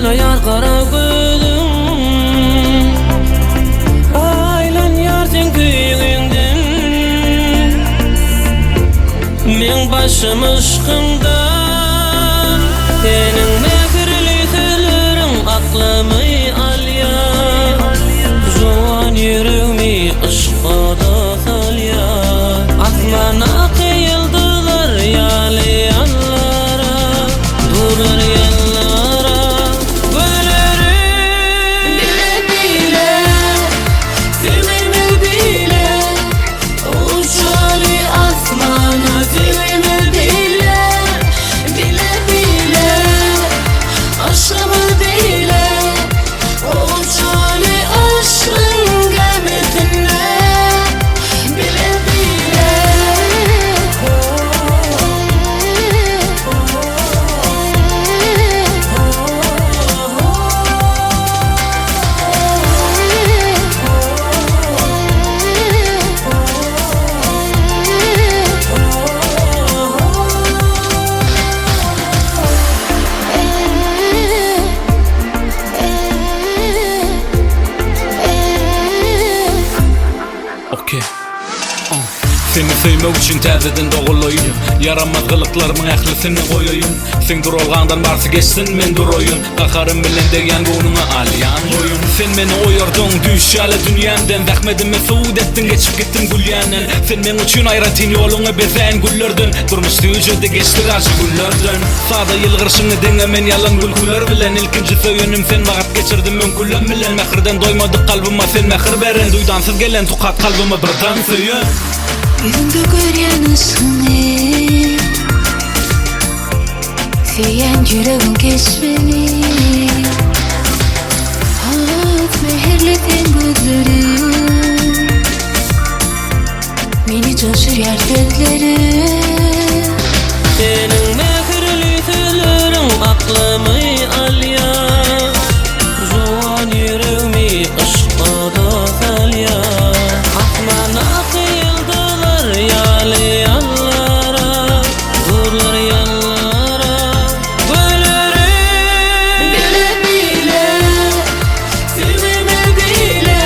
Böyle yar kara gözüm aylan yar sen köyünden men başım ışkımdan senin mekirli sözlerin aklımı alya zoğan yüreğimi ışka da salya asmana kıyıldılar yali yanlara durur yanlara güllerim bile bile sevimi bile uçali asmana sevimi bile bile bile aşkımı bile uçali aşkın gemetine bile bile Okey. Seni sevmek için təzədən doğulayım Yaranmaz qılıqlarımın əhlisini qoyayım Sen dur olğandan barsı geçsin men dur oyun Qakarım bilen degen qoğununa alyan oyun Sen meni oyurdun düşyalı dünyamdan Zahmetimi suud ettin geçip gittin gülyanen Sen men üçün ayratin yolunu bezen güllördün Durmuş tüyücüde geçti karşı güllördün Sağda yılgırşını denemen yalan gülküler bilen İlkinci söyünüm sen vakat geçirdim önküllem bilen Mehirden doymadık kalbıma sen mehir beren Duydansız gelen tukat kalbıma birden söyün Yüzümde göryen ışığını Seyen yüreğin keşfini Hayat mehirleten gözlerim Beni coşur yer sözlerim senin mekirli sözlerin aklımı alya zoğan yüreğimi ışka da salya asmana kıyıldılar yali yanlara durur yanlara güllerim bile bile sevimi bile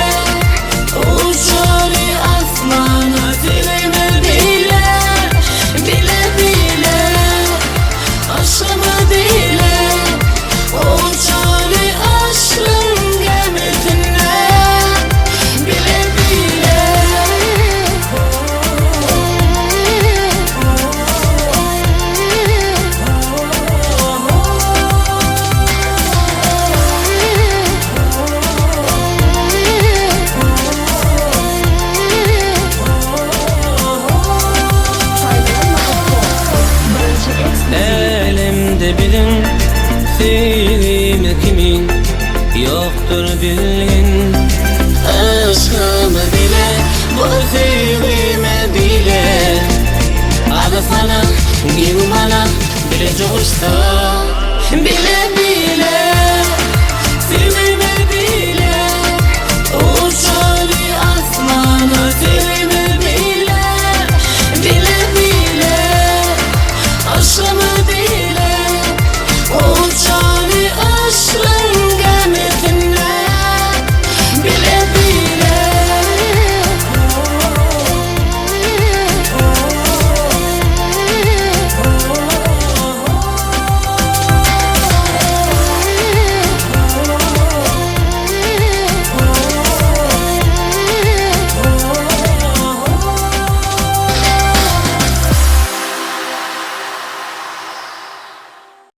uçali asmana sevimi bile bile bile aşkımı bile uçali aşkın gemetine bile bile elimde bilin sevimi kimin yoktur bilin aşkımı bile bu sevimi bile adı sana gibi bana bile coştu bile